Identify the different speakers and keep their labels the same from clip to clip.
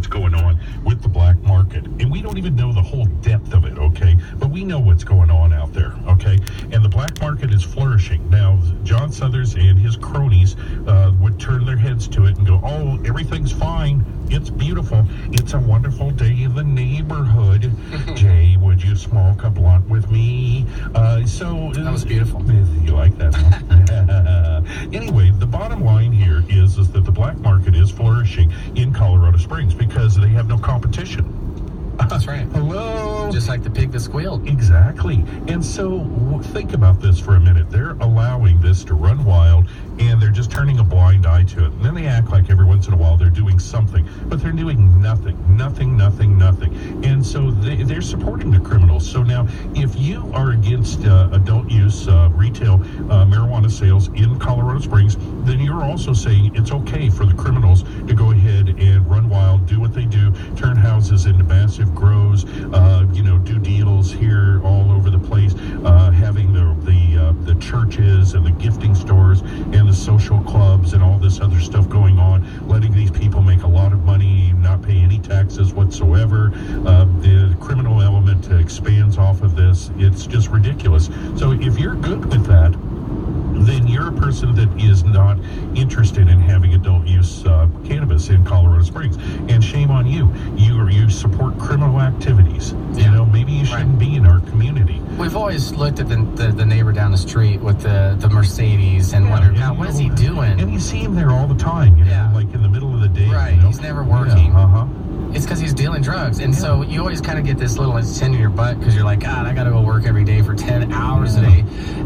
Speaker 1: what's going on with the black market. And we don't even know the whole depth of it, okay? But we know what's going on out there, okay? And the black market is flourishing. Now, John Suthers and his cronies would turn their heads to it and go, oh, everything's fine. It's beautiful. It's a wonderful day in the neighborhood. Jay, would you smoke a blunt with me?
Speaker 2: That was beautiful.
Speaker 1: You like that, huh? Anyway, the bottom line here is that the black market is flourishing in Colorado Springs because they have no competition.
Speaker 2: That's right.
Speaker 1: Hello?
Speaker 2: Just like the pig that squealed.
Speaker 1: Exactly. And so think about this for a minute. They're allowing this to run wild, and they're just turning a blind eye to it. And then they act like every once in a while they're doing something, but they're doing nothing. And so they're supporting the criminals. So now, if you are against adult use retail marijuana sales in Colorado Springs, then you're also saying it's okay for the criminals to go ahead and run wild, do what they do, turn houses into massive grows, do deals here all over the place, having the churches and the gifting stores and the social clubs and all this other stuff going on, letting these people make a lot of money, not pay any taxes whatsoever. The criminal element expands off of this. It's just ridiculous. So if you're good with that, then you're a person that is not interested in having adult use cannabis in Colorado Springs. And shame on you. You support criminal activities.
Speaker 2: Yeah.
Speaker 1: Maybe you shouldn't be in our community.
Speaker 2: We've always looked at the neighbor down the street with the Mercedes and wondered, now, what is he doing?
Speaker 1: And you see him there all the time, like in the middle of the day.
Speaker 2: Right, he's never working.
Speaker 1: Yeah,
Speaker 2: It's because he's dealing drugs. And so you always kind of get this little tin in your butt because you're like, God, I got to go work every day for 10 hours a day,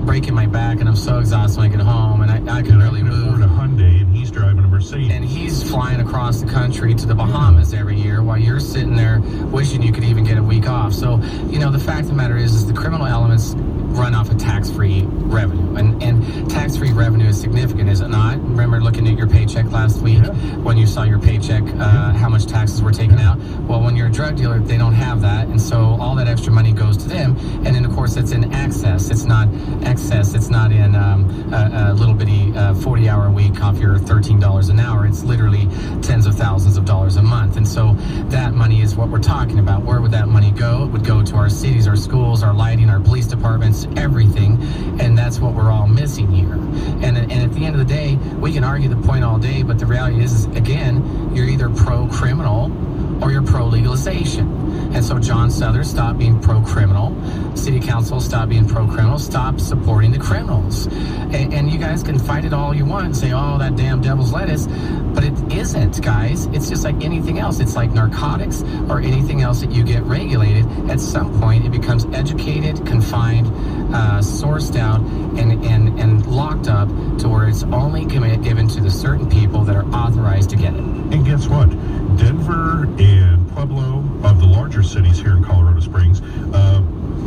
Speaker 2: breaking my back, and I'm so exhausted when I get home, and I can barely move.
Speaker 1: A Hyundai, and he's driving a Mercedes.
Speaker 2: And he's flying across the country to the Bahamas every year while you're sitting there wishing you could even get a week off. So, the fact of the matter is the criminal elements run off of tax-free revenue. And tax-free revenue is significant, is it not? Remember looking at your paycheck last week when you saw your paycheck, how much taxes were taken out? Well, when you're a drug dealer, they don't have that, and so all that extra money goes to them. And then, of course, it's in excess. It's not excess. It's not in a little bitty 40-hour week off your $13 an hour. It's literally tens of thousands of dollars a month. And so that money is what we're talking about. Where would that money go? It would go to our cities, our schools, our lighting, our police departments, everything. And that's what we're all missing here. And at the end of the day, we can argue the point all day, but the reality is again, you're either pro-criminal or you're pro-legalization. And so John Suthers stopped being pro-criminal. City Council stopped being pro-criminal. Stop supporting the criminals. And you guys can fight it all you want and say, oh, that damn devil's lettuce. But it isn't, guys. It's just like anything else. It's like narcotics or anything else that you get regulated. At some point, it becomes educated, confined, sourced out, and locked up to where it's only given to the certain people that are authorized to get it.
Speaker 1: And guess what? Denver and Pueblo, of the larger cities here in Colorado Springs,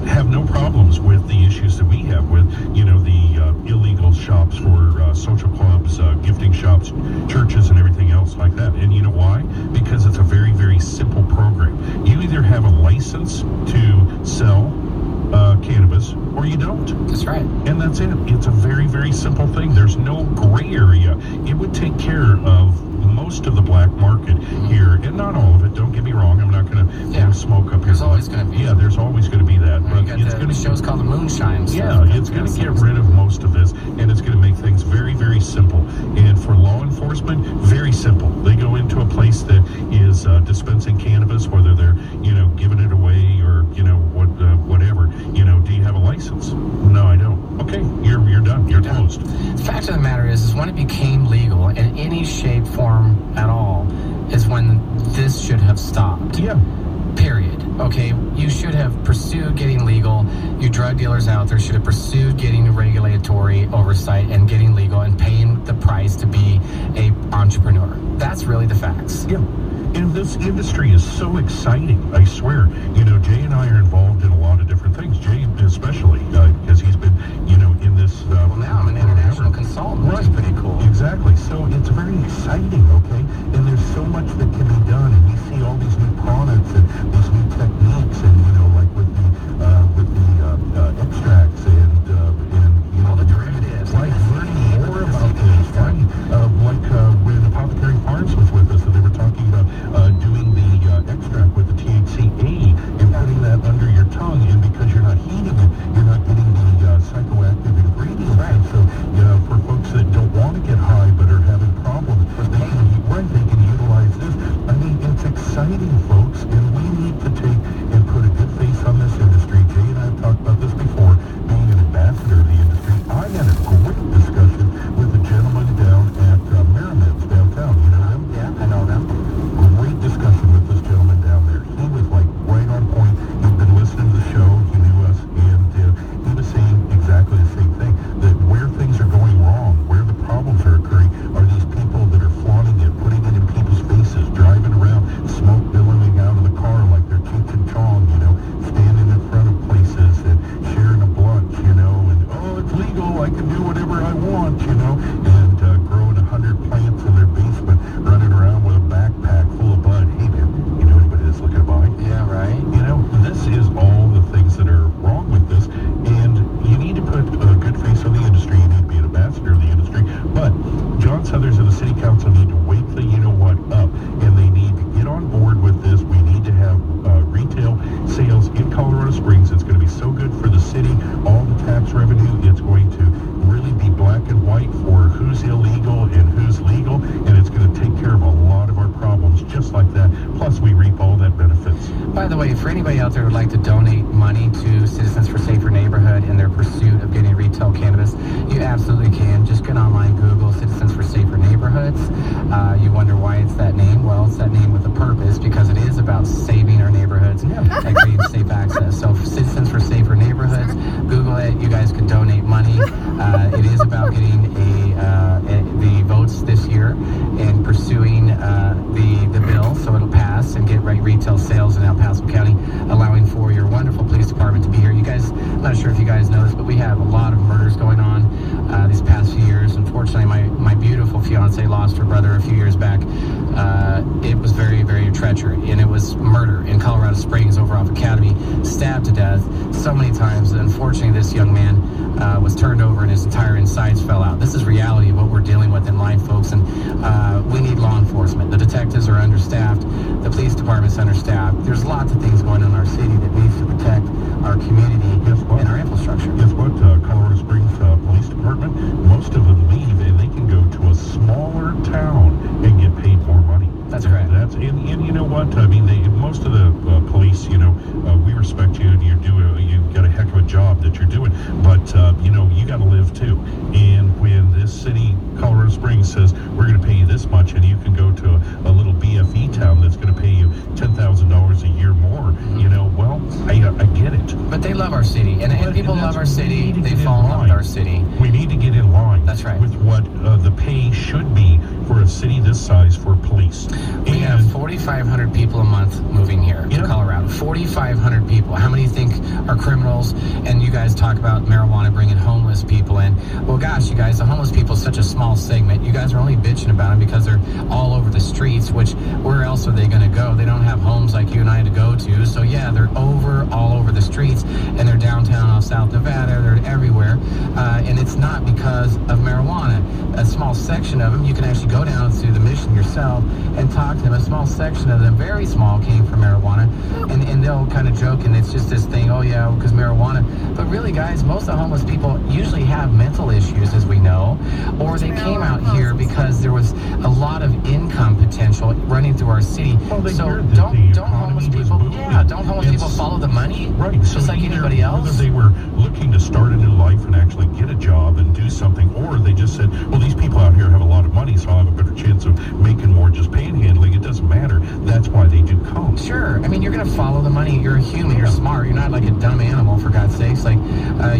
Speaker 1: have no problems with the issues that we have with, the illegal shops for social clubs, gifting shops, churches, and everything else like that. And you know why? Because it's a very, very simple program. You either have a license to sell cannabis or you don't.
Speaker 2: That's right.
Speaker 1: And that's it. It's a very, very simple thing. There's no gray area. It would take care of most of the black market here, and not all of it. Don't get me wrong. I'm not going to smoke up here.
Speaker 2: There's always going to be.
Speaker 1: Yeah, there's always going to be that.
Speaker 2: But it's going to show's called the moonshine.
Speaker 1: Yeah, it's going to get rid of most of this, and it's going to make things very, very simple. And for law enforcement, very simple. They go into a place that is dispensing cannabis, whether they're giving it away or whatever. Do you have a license? No, I don't. Okay, you're done. You're closed.
Speaker 2: The fact of the matter is when it became legal in any shape, form at all, is when this should have stopped.
Speaker 1: Yeah.
Speaker 2: Period. Okay, you should have pursued getting legal. You drug dealers out there should have pursued getting regulatory oversight and getting legal and paying the price to be a entrepreneur. That's really the facts.
Speaker 1: Yeah. And this industry is so exciting, I swear. Jay and I are involved in a lot of different things. Jay especially, because he's been, in this...
Speaker 2: well, now I'm an international consultant, which is pretty cool.
Speaker 1: Exactly. So it's very exciting, okay? And there's so much that can be done, and we see all these new products and these new techniques, and, like with the extracts and
Speaker 2: all the derivatives.
Speaker 1: Like learning more about this, right? When Apothecary Farms was with us, and they were talking about doing the exciting, folks, and we need to take and put a good face on this industry. Jay and I have talked about this before, being an ambassador of the industry. I had a great discussion with a gentleman down at Merriman's downtown. You know him?
Speaker 2: Yeah, I know them.
Speaker 1: Great discussion with this gentleman down there. He was like right on point. He'd been listening to the show. He knew us, and he was saying exactly the same thing, that where things are going wrong, where the problems are occurring, are these people that are flaunting it, putting it in people's faces, driving around, smoke billowing out of the car like they're Cheech and Chong, you know, standing in front of places and sharing a blunt, you know, and, oh, it's legal, I can do whatever I want, you know, and growing 100 plants in their basement, running around with a backpack full of bud. Hey, man, you know anybody that's looking to buy?
Speaker 2: Yeah, right.
Speaker 1: You know, this is all the things that are wrong with this, and you need to put a good face on the industry. You need to be an ambassador of the industry, but John Suthers and the City Council need to wake the you-know-what up, and they need to get on board with this. We need to have retail sales in Colorado Springs. It's going to be so good for the city, all the tax revenue. It's going to really be black and white for who's illegal and who's legal, and it's going to take care of a lot of our problems just like that. Plus, we reap all that benefits.
Speaker 2: By the way, for anybody out there who would like to donate money to Citizens for Safer Neighborhood in their pursuit of getting retail cannabis, you absolutely can. Just get online, Google Citizens for Safer Neighborhoods. You wonder why it's that name. Well, it's that name with a purpose, because it is about saving our neighborhoods and creating safe access. So Citizens for Safer Neighborhoods, Google it. You guys can donate money. It is about getting the votes this year and pursuing the bill so it'll pass and get retail sales in El Paso County, allowing for your wonderful police department to be here. You guys, I'm not sure if you guys know this, but we have a lot of murders going on these past few years. Unfortunately, my beautiful fiance lost her brother a few years back. It was very, very treacherous, and it was murder in Colorado Springs over off Academy, stabbed to death so many times. Unfortunately, this young man was turned over and his entire insides fell out. This is reality of what we're dealing with in life, folks, and we need law enforcement. The detectives are understaffed. The police department's understaffed. There's lots of things going on in our city that needs to protect our community and our infrastructure.
Speaker 1: Guess what? Colorado Springs Police Department, most of them leave and they can go to a smaller town and get paid more money.
Speaker 2: That's correct.
Speaker 1: And you know what? I mean, most of the police, you know, we respect you and you've got a heck of a job that you're doing, but you know, you got to live too. And when this city, Colorado Springs, says we're going to pay you this much, and you can go to a little BFE town that's going to pay you $10,000 a year more, you know, well, I get it.
Speaker 2: But they love our city, and people love our city. They fall in love with our city.
Speaker 1: We need to get in line.
Speaker 2: That's right.
Speaker 1: With what the pay should be for a city this size for police.
Speaker 2: We have 4,500 people a month moving here to Colorado. 4,500 people. How many think are criminals? And you guys talk about marijuana bringing homeless people in. Well, gosh, you guys, the homeless people is such a small segment. You guys are only bitching about them because they're all over the streets, which where else are they going to go? They don't have homes like you and I to go to. So, yeah, they're all over the streets, and they're downtown off South Nevada. They're everywhere. And it's not because of marijuana. A small section of them, you can actually go down to the Mission yourself and talk to them. A small section of them, very small, came from marijuana, and they'll kind of joke, and it's just this thing, oh yeah, because marijuana. But really, guys, most of the homeless people usually have mental issues, as we know, or they came out here because there was a lot of income potential running through our city.
Speaker 1: Well,
Speaker 2: so don't homeless people, don't homeless people follow the money,
Speaker 1: right?
Speaker 2: Just like anybody else.
Speaker 1: Whether they were looking to start a new life and actually get a job and do something, or they just said, well, these people out here have a lot of money, so I'll have a better chance of making more just panhandling. It doesn't matter. That's why they do come.
Speaker 2: Sure. I mean, you're going to follow the money. You're a human. You're smart. You're not like a dumb animal, for God's sakes. Like,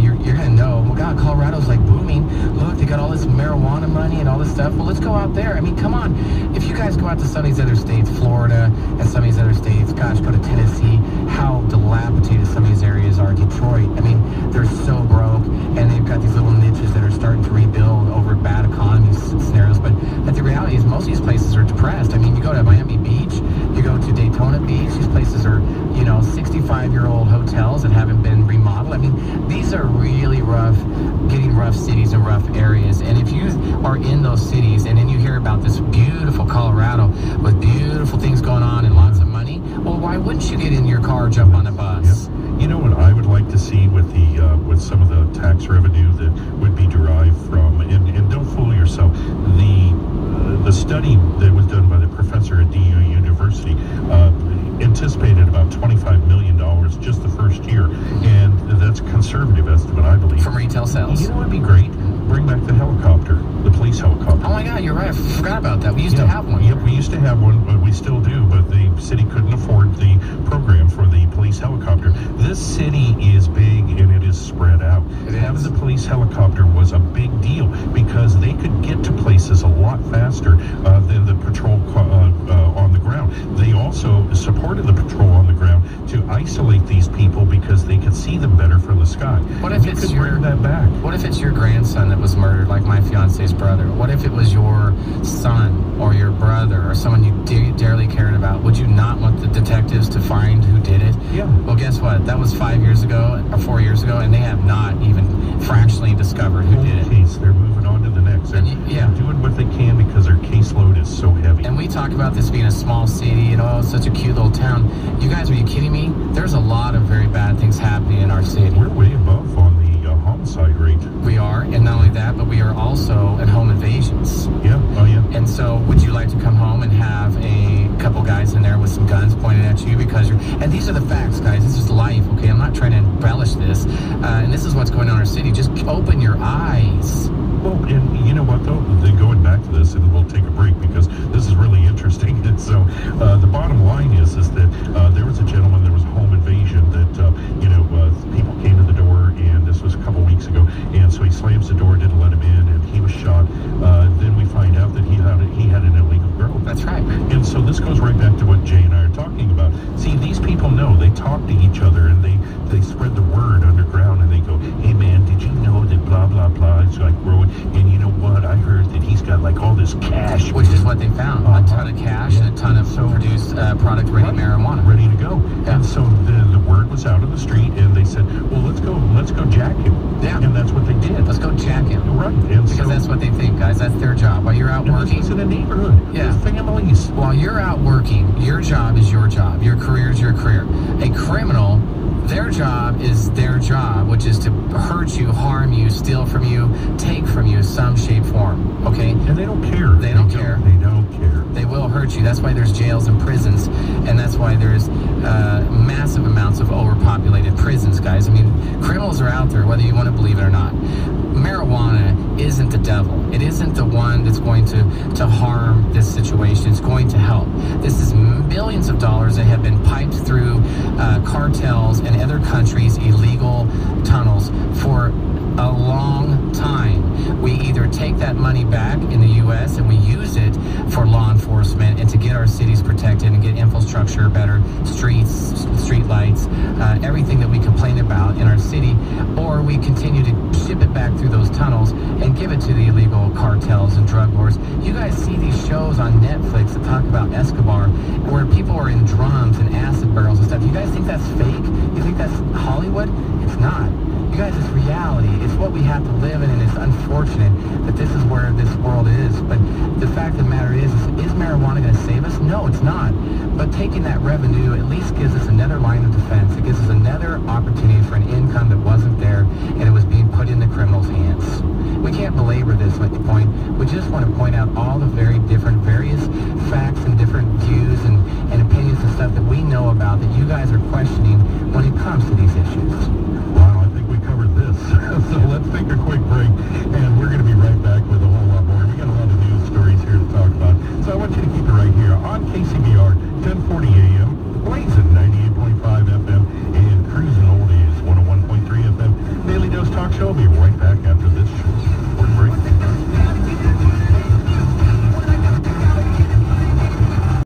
Speaker 2: you're going to know, well, God, Colorado's like booming. Look, they got all this marijuana money and all this stuff. Well, let's go out there. I mean, come on. If you guys go out to some of these other states, Florida and some of these other states, gosh, go to Tennessee, how dilapidated some of these areas are. Detroit, I mean, they're so broke, and they've got these little niches that are starting to rebuild over bad economy scenarios. But the reality is most of these places are depressed. I mean, you go to Miami Beach, you go to Daytona Beach, these places are, 65-year-old hotels that haven't been remodeled. I mean, these are really rough cities and rough areas. And if you are in those cities and then you hear about this beautiful Colorado with beautiful things going on and lots of money, well, why wouldn't you get in your car or jump on a bus?
Speaker 1: Yeah. You know what I would like to see with with some of the tax revenue that would be derived from, and don't fool yourself, the study that was done by the professor at DU University used to have one, but we still do, but the city couldn't afford the program for the police helicopter. This city is big and it is spread out. Having the police helicopter was a big deal because they could get to places a lot faster than the patrol on the ground. They also supported the patrol on the ground to isolate these people because they could see them better from the sky.
Speaker 2: What if it's
Speaker 1: bring that back?
Speaker 2: What if it's your grandson that was murdered, like my fiance's brother? What if it was your son or your brother or someone you dearly cared about? Would you not want the detectives to find who did it?
Speaker 1: Yeah.
Speaker 2: Well, guess what? That was 5 years ago or 4 years ago, and they have not even fractionally discovered who did it.
Speaker 1: Case. They're moving on to the next. They're doing what they can because their caseload is so heavy.
Speaker 2: And we talk about this being a small city, it's such a cute little town. You guys, are you kidding me? There's a lot of very bad things happening in our city.
Speaker 1: We're way above on the homicide rate.
Speaker 2: We are, and not only that, but we are also at home invasions.
Speaker 1: Yeah, oh yeah.
Speaker 2: And so, would you like to come home and have a couple guys in there with some guns pointed at you because you're... And these are the facts, guys. This is life, okay? I'm not trying to embellish this. And this is what's going on in our city. Just open your eyes.
Speaker 1: Well, and you know what, though? Then going back to this, and we'll take a break because this is really interesting. And so, the bottom line is that there was a gentleman, there was a home invasion that, people came to the door, and this was a couple weeks ago, and so he slams the door, didn't let him in, and he was shot. Then we find out that he had an illegal girl.
Speaker 2: That's right.
Speaker 1: And so this goes right back to what Jay and I are talking about. See, these people know. They talk to each other, and they spread the word underground, and they go, hey, man, did you know that blah, blah, blah is like growing? And you know what? I heard that he's got like all this cash.
Speaker 2: Which is what they found. A ton of cash and a ton of produced product-ready marijuana.
Speaker 1: Ready to go. Yeah. And so the word was out on the street, and they said, well, let's go jack him.
Speaker 2: Yeah.
Speaker 1: And that's what they did.
Speaker 2: Let's go jack him.
Speaker 1: Right. And
Speaker 2: because that's what they think, guys. That's their job. While you're out working.
Speaker 1: It's in a neighborhood.
Speaker 2: Yeah.
Speaker 1: With families.
Speaker 2: While you're out working, your job is your job. Your career is your career. A criminal, their job is their job, which is to hurt you, harm you, steal from you, take from you some shape, form. Okay?
Speaker 1: And they don't care.
Speaker 2: They don't care.
Speaker 1: They don't care.
Speaker 2: They will hurt you. That's why there's jails and prisons, and that's why there's massive amounts of overpopulated prisons, guys. I mean, criminals are out there, whether you want to believe it or not. Marijuana isn't the devil. It isn't the one that's going to harm this situation. It's going to help. This is billions of dollars that have been piped through cartels and other countries' illegal tunnels for a long time. We either take that money back in the U.S. and we use it for law enforcement and to get our cities protected and get infrastructure better, streets, street lights, everything that we complain about in our city, or we continue to ship it back through those tunnels and give it to the illegal cartels and drug lords. You guys see these shows on Netflix that talk about Escobar where people are in drums and acid barrels and stuff. You guys think that's fake? You think that's Hollywood? It's not. You guys, it's reality. It's what we have to live in, and it's unfortunate that this is where this world is. But the fact of the matter is marijuana going to save us? No, it's not. But taking that revenue at least gives us another line of defense. It gives us another opportunity for an income that wasn't there, and it was being put in the criminals' hands. We can't belabor this point. We just want to point out all the various facts and different views and opinions and stuff that we know about that you guys are questioning when it comes to these issues.
Speaker 1: Wow, I think we covered this. So let's take a quick break, and we're going to be right back with a whole lot more. We got a lot of news stories here to talk about. So I want you to keep it right here on KCBR, 1040 AM, Blazin 98.5 FM, and Cruising Oldies 101.3 FM. Daily Dose Talk Show. We'll be right back after this